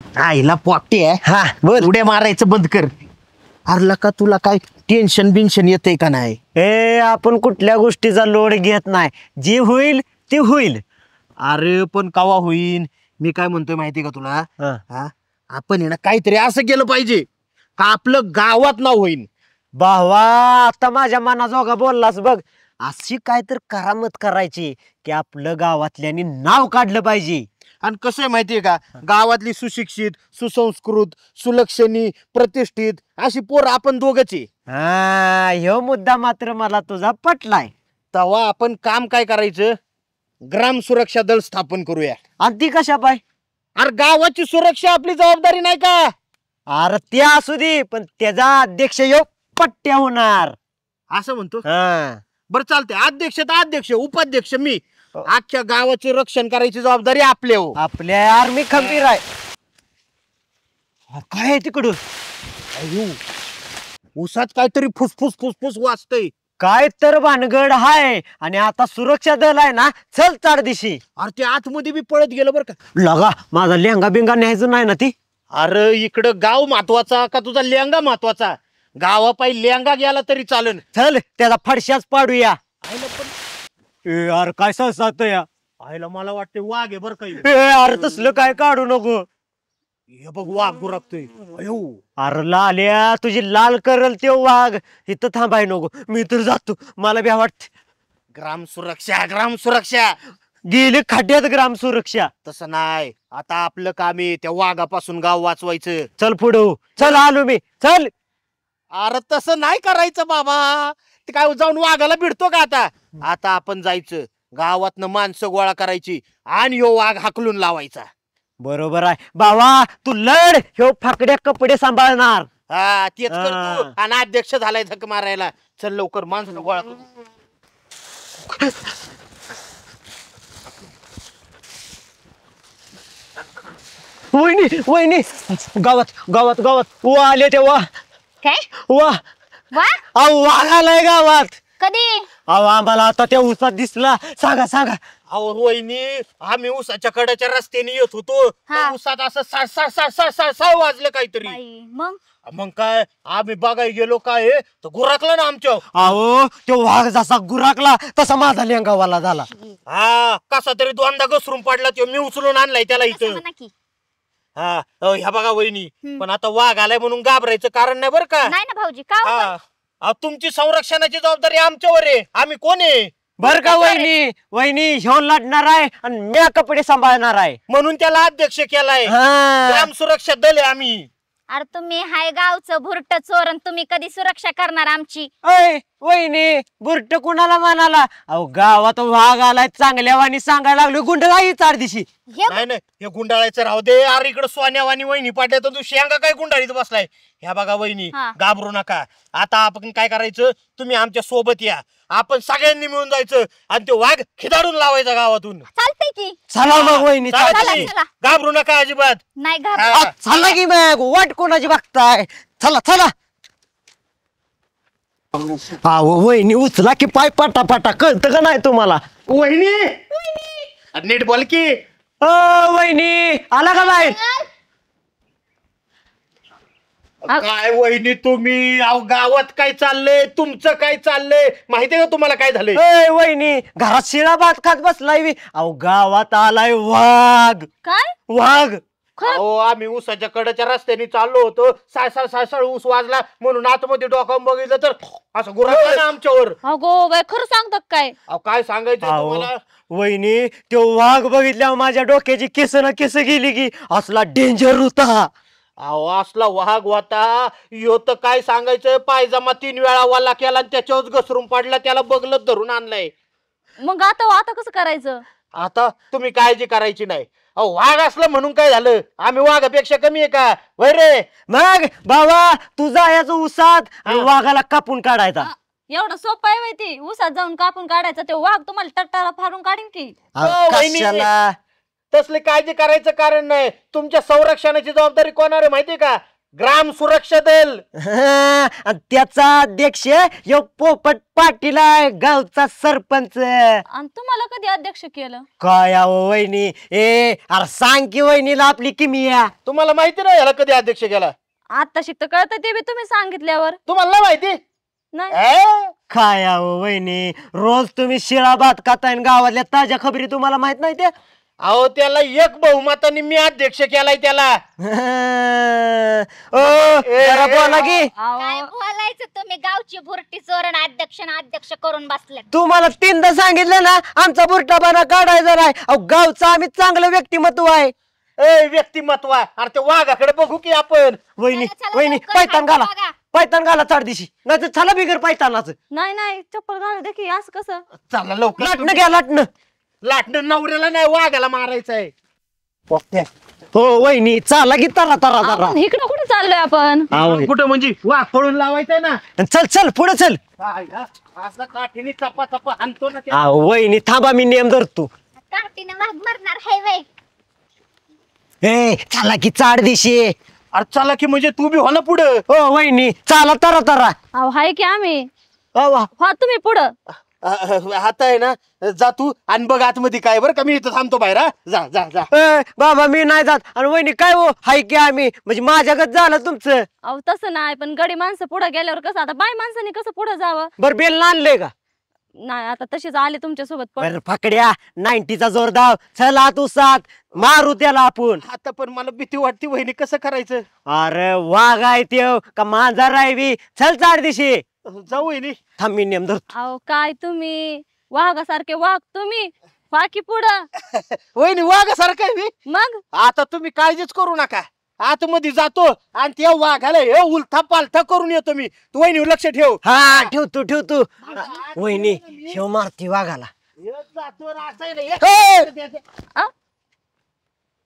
आईला पोपटी आहे. हा बोल. उड्या मारायचं बंद कर. अरला का तुला काय टेन्शन बिन्शन येतंय का नाही? आपण कुठल्या गोष्टीचा लोड घेत नाही, जे होईल ते होईल. अरे पण कवा होईन. मी काय म्हणतोय माहिती का तुला? हा. हा आपण आहे ना काहीतरी असं केलं पाहिजे का आपलं गावात नाव होईन. भावा आता माझ्या मनाजोगा बोललास बघ. अशी काय तर करामत करायची की आपलं गावातल्यानी नाव काढलं पाहिजे. आणि कसं आहे माहितीये का, गावातली सुशिक्षित सुसंस्कृत सुलक्षणी प्रतिष्ठित अशी पोरं आपण दोघच आहे. हा ह्यो मुद्दा मात्र मला तुझा पटलाय. तेव्हा आपण काम काय करायचं, ग्राम सुरक्षा दल स्थापन करूया. आणि ती कशा पाय? अरे गावाची सुरक्षा आपली जबाबदारी नाही का? अरे ते असू दे, पण त्याचा अध्यक्ष ह्यो पट्ट्या होणार. असं म्हणतो. हा. बरं चालतंय. अध्यक्ष तर अध्यक्ष, उपाध्यक्ष मी. अख्ख्या गावाचे रक्षण करायची जबाबदारी आपली हो. आपल्या आर्मी खंबीर आहे. काय आहे तिकडून? अयो, उसात काहीतरी फुसफुस फुसफुस वाजतय. काय तर भानगड हाय. आणि आता सुरक्षा दल आहे ना, चल चार दिशी. अरे ते आतमध्ये बी पळत गेलं बरं का. लगा माझा लेंगा बिंगा न्यायचं नाही ना ती. अरे इकडं गाव महत्वाचा का तुझा लेंगा महत्वाचा? गावापायी लेंगा गेला तरी चालन. चल त्याला फडशाच पाडूया. आईला पण यार काय संसात या. आईला मला वाटते वाघ आहे बरं काही. अरे तसलं काय काढू नको. हे बघ वाघ गुरागतोय. अयो अरे लाल्या तुझी लाल करल ते वाघ. इथं थांबाय नको, मी तर जातो. मला बी वाटत ग्राम सुरक्षा ग्राम सुरक्षा. गेले खड्ड्यात ग्राम सुरक्षा. तसं नाही, आता आपलं काम आहे त्या वाघापासून गाव वाचवायचं. चल पुढं. चल आलो मी. चल. अरे तसं नाही करायचं बाबा. ते काय जाऊन वाघाला भिडतो का आता? आता आपण जायचं गावातनं माणसं गोळा करायची आणि यो वाघ हाकलून लावायचा. बरोबर आहे बाबा. तू लढ, ह्यो फाकड्या कपडे सांभाळणार. हा तेच कर तू. हा. आणि अध्यक्ष झालाय धक मारायला. चल लवकर माणसं गोळा करू. वहिनी वहिनी, गावात गावात गावात वा आले ते वा. काय वा. वा अहो वाघ आलाय गावात. कधी? अहो आम्हाला आता त्या उसात दिसला. सांगा सांगा. अहो वहिनी, आम्ही उसाच्या कड्याच्या रस्त्याने येत होतो. हा. तर उसात असं सा सा सा सा सा सा वाजलं काहीतरी. बाई, मग मग काय आम्ही बघाय गेलो काय तर गुराकला ना आमच्या. अहो तो वाघ जसा गुराकला तसा माझा लेंगावाला झाला. हा कसा तरी दोनदा घसरून पडला तो. मी उचलून आणलाय त्याला असं इथं. म्हणा की. हा ह्या बघा वहिनी, हम्म. पण आता वाघ आलाय म्हणून घाबरायचं कारण नाही बरं का. नाही ना भाऊजी का हो? हा अहो, तुमची संरक्षणाची जबाबदारी आमच्यावर आहे. आम्ही कोण आहे बर का वहिनी? वहिनी ह्यो लढणार आहे आणि मी कपडे सांभाळणार आहे. म्हणून त्याला अध्यक्ष केलाय. हा. ग्राम सुरक्षा दल आहे आम्ही. अरे तुम्ही हाय गावचं भुरट चोरण, तुम्ही कधी सुरक्षा करणार आमची? अय वहिनी, बुरट कुणाला म्हणाला? अहो गावात वाघ आलाय चांगल्या वाणी सांगायला लागलो. गुंडळाही चार दिशी. हे नाही नाही, हे गुंडाळायचं राहू दे. अरे इकडे सोन्यावानी वहिनी पाट्या तर तू शेंगा काय गुंडाळीत बसलाय. ह्या बघा वहिनी, हा. घाबरू नका. आता आपण काय करायचं, तुम्ही आमच्या सोबत या. आपण सगळ्यांनी मिळून जायचं आणि ते वाघ खिदाडून लावायचा गावातून. चालतंय की. चला मग वहिनी. चला चला, तुम्ही. चला. घाबरू नका अजिबात. नाही घाबर. हा. चला की मग, वाट कोणाची बघताय? चला चला. अहो वहिनी उचला की पाय पाटा पाटा. कळतं का नाही तुम्हाला? वहिनी अरे नीट बोल की. वहिनी आला का बाहेर? काय वहिनी तुम्ही, अहो गावात काय चाललंय, तुमचं काय चाललंय माहितीये का तुम्हाला काय झालंय? ए वहिनी, घरात शिळा भात खात बसलाय बी. अहो गावात आलाय वाघ. काय वाघ. अहो आम्ही ऊसाच्या कडेच्या रस्त्याने चाललो होतो. साळसाळ साळसाळ ऊस वाजला म्हणून आतमध्ये डोकावून बघितलं तर असं गुराखला ना आमच्यावर. अगो बाई, खरं सांगतात काय? अहो काय सांगायचं अहो, तुम्हाला. वहिनी तो वाघ बघितल्यावर माझ्या डोक्याची केस ना केस गेली की. असला डेंजर होता. अहो असला वाघ होता यो तर काय सांगायचं. पायजमा 3 वेळा वाला केला आणि त्याच्यावर घसरून पडला. त्याला बगलत धरून आणलाय. मग आता कसं करायचं? आता तुम्ही काळजी करायची नाही. अहो वाघ असलं म्हणून काय झालं, आम्ही वाघापेक्षा कमी आहे का? वय रे. मग बाबा तू जायचं उसात आणि हा. वाघाला कापून काढायचा. एवढं सोपं आहे ती? उसात जाऊन कापून काढायचं, ते वाघ तुम्हाला टट्टाला फाडून काढीन की. अहो, वहिनी. कशाला? तसले काळजी करायचं कारण नाही. तुमच्या संरक्षणाची जबाबदारी कोणावर आहे माहितीये का? ग्राम सुरक्षा दल. आणि त्याचा अध्यक्ष यो पोपट पाटील आहे, गावचा सरपंच. आणि तुम्हाला कधी अध्यक्ष केलं? काय अहो वहिनी, अरे सांग की वहिनीला आपली किमिया. तुम्हाला माहिती नाही याला कधी अध्यक्ष केला? आता शिकत कळतं ते बी तुम्ही सांगितल्यावर. तुम्हाला नाही माहिती? नाही. काय अहो वहिनी, रोज तुम्ही शिळा भात खाताय आणि गावातल्या ताज्या खबरी तुम्हाला माहित नाही त्या? अहो त्याला एक बहुमताने मी अध्यक्ष केलाय त्याला. ओ जरा बोला की. काय बोलायचं तुम्ही गावची भुरटी चोरण अध्यक्ष करून बसले. तुम्हाला 3दा सांगितलं ना आमचा बुरटाबाना काढायचा नाही. अहो गावचं आम्ही चांगलं व्यक्तिमत्व आहे. व्यक्तिमत्व आहे. अरे ते वाघाकडे बघू की आपण. वहिनी चला, वहिनी लवकर पैतान हात घाला, बघा. पैतान घाला चारदिशी, नाही तर चला बिगर पैतानाच. नाही नाही चप्पल घालू दे की. असं कसं? चला लवकर. लाटणं घ्या लाटणं. लाटणं नवऱ्याला नाही वाघाला मारायचंय. हो वहिनी चला की तरा तरा तरा. आपण इकडं कुठे चाललोय आपण? कुठं म्हणजे वाघ पळून लावायचंय ना. चल चल पुढे चल. असं काठीने चपा चपा आणतो ना. वहिनी थांबा, मी नियम धरतो. काठीने वाघ मरणार है वय. चला की चारदिशी. अरे चला की म्हणजे तू बी हो ना पुढं. हो वहिनी चला तरा तरा. अहो हाय की आम्ही. वा. हा तुम्ही पुढं. आता आहे ना, जा तू आणि बघ आतमध्ये काय. बरं का मी इथं थांबतो बाहेर. जा जा जा. बाबा मी नाही जात. आणि वहिनी काय हो हाय की आम्ही, म्हणजे माझ्यागत झालं तुमचं. अहो तसं नाही, पण गडी माणसं पुढे गेल्यावर कसं, आता बाय माणसाने कसं पुढे जावं? बर बेल आणलंय का? नाही आता तशीच आले तुमच्या सोबत. पण बर फाकड्या 90चा जोर दाव. चला तू सात मारू त्याला आपण. आता पण मला भीती वाटते वहिनी, कसं करायचं? अरे वाघ आहे त्यो का मांजर आहे बी. चल चारदिशी. जाऊ वहिनी. थांब मी नेम धरतो. अहो काय तुम्ही वाघासारखे वाघ तुम्ही. बाकी पुढं. वहिनी वाघासारखं आहे मी. मग आता तुम्ही काळजीच करू नका. आतमध्ये जातो आणि त्या वाघाला हे उलथा पालथा करून येतो मी. तू वहिनीवर लक्ष ठेव. हा ठेवतो. वहिनी शेव मारती वाघाला. जातो ना, असं आहे ना.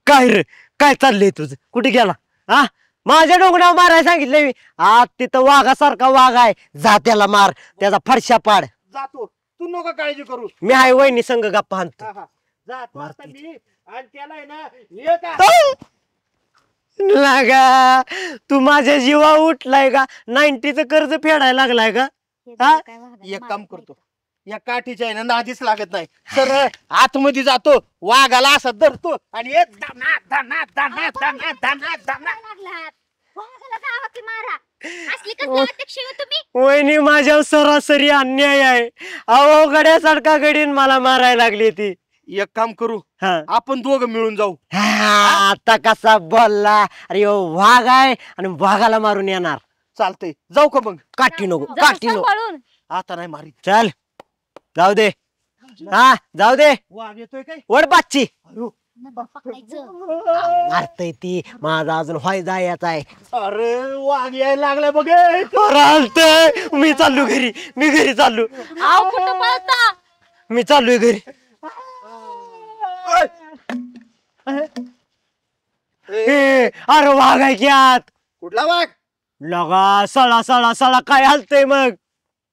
काय रे काय चाललंय तुझं? कुठे गेला? हा माझ्या डोंगरावर मारायला सांगितलंय मी. आज तिथं वाघासारखा वाघ आहे, जा त्याला मार, त्याचा फरशा पाड. जातो. तू नको काळजी करू. मी आहे वहिनी संग गप्पा हाणतो. जातो आता मी. आणि त्याला आहे ना एक लागा तू माझ्या जीवा उठलाय का? 90चं कर्ज फेडायला लागलाय का? हा? एक काम करतो, या काठीच्या आहे ना नादीच लागत नाही. सरळ आतमध्ये जातो, वाघाला असा धरतो आणि एक दाना दाना दाना दाना दाना दाना. वाघाला जावा की मारा. असली कसली अध्यक्ष आहे तुम्ही? वहिनी माझ्यावर सरासरी अन्याय आहे. अहो गड्यासारखा गडीन मला मारायला लागली ती. एक काम करू, हा आपण दोघं मिळून जाऊ. आता कसा बोलला. अरे वाघ आहे आणि वाघाला मारून येणार. चालतंय, जाऊ का मग? काठी नको, जरा काठी नको. सांभाळून. आता नाही मारी. चल जाऊ दे. हा जाऊ दे. वाघ येतोय काय? वड पाचची. नंबर पकडायचं. मारतय ती. माझा अजून व्हाय जायचा आहे. अरे वाघ यायला लागलाय बघ. राहतय. मी चाललो घरी. मी घरी चाललो. अहो कुठं पळता? मी चाललोय घरी. अरे वाघ आहे की आत. कुठला वाघ? लगा सळा काय हलतय मग?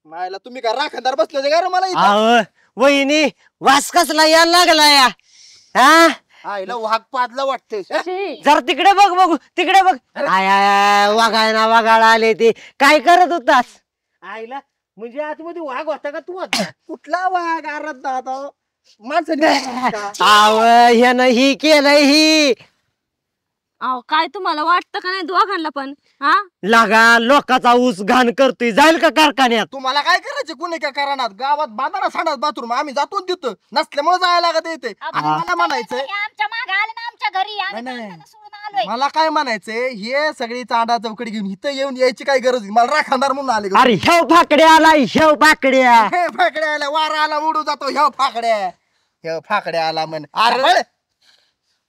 मायला तुम्ही का राखणदार बसले होते का रे मला इथं? अहो वहिनी वास कसला यायला लागला या. हा आईला वाघ पादला वाटतंय. शी. जरा तिकडे बघ, बघू तिकडे बघ. आय वाघायला वाघाला आले ते. काय करत होतास? आईला म्हणजे आतमध्ये वाघ होता का तू? होता कुठला वाघ? अरे दादा माणसं. आव ह्यानं ही केलंय ही. अहो काय तुम्हाला वाटतं का नाही दोघांना पण? हा लागा लोकाचा ऊस घाण करतोय. जाईल का कारखान्यात? तुम्हाला काय करायचे? कुणी काय करणार? गावात बांधा सांडत बाथरूम. आम्ही जातो तिथं, नसल्यामुळे जायला लागत येते. मला म्हणायचंय, आमच्या मागे आले ना आमच्या घरी. आम्ही नाही, नाही. माणसाला सोडून आलोय. मला काय म्हणायचंय, हे सगळी चांडा चौकडी घेऊन इथं येऊन यायची काय गरज नाही. मला राखणदार म्हणून आले. अरे हेव फाकड्या आला, हेव फाकड्या. हे फाकड्या आला, वारा आला उडू जातो. ह्या फाकड्या आला म्हण. अरे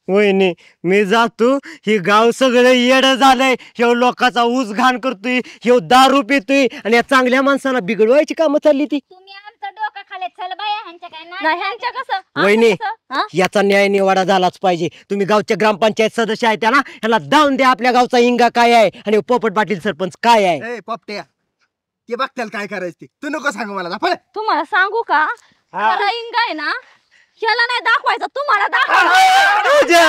वहिनी मी जातो. हे गाव सगळं येड झालंय. हे लोकाचा ऊस घाण करतोय, हे दारू पितोय आणि या चांगल्या माणसाला बिघडवायची कामं चालली ती. तुम्ही आमचं डोकं खाले. चल बाया ह्यांच्या काय नाही ह्यांच्या कसं? आमचं वहिनी कसं? हा? याचा न्याय निवाडा झालाच पाहिजे. तुम्ही गावच्या ग्रामपंचायत सदस्य आहे त्या ना, ह्याला दावून द्या आपल्या गावचा हिंगा काय आहे आणि पोपट पाटील सरपंच काय आहे. पोपट्या ते बघताल काय करायचं ते. तू नको सांगू मला. तुम्हाला सांगू का? खरा इंगा आहे ना ह्याला नाही दाखवायचा, तुम्हाला दाखवायचा. तुझ्या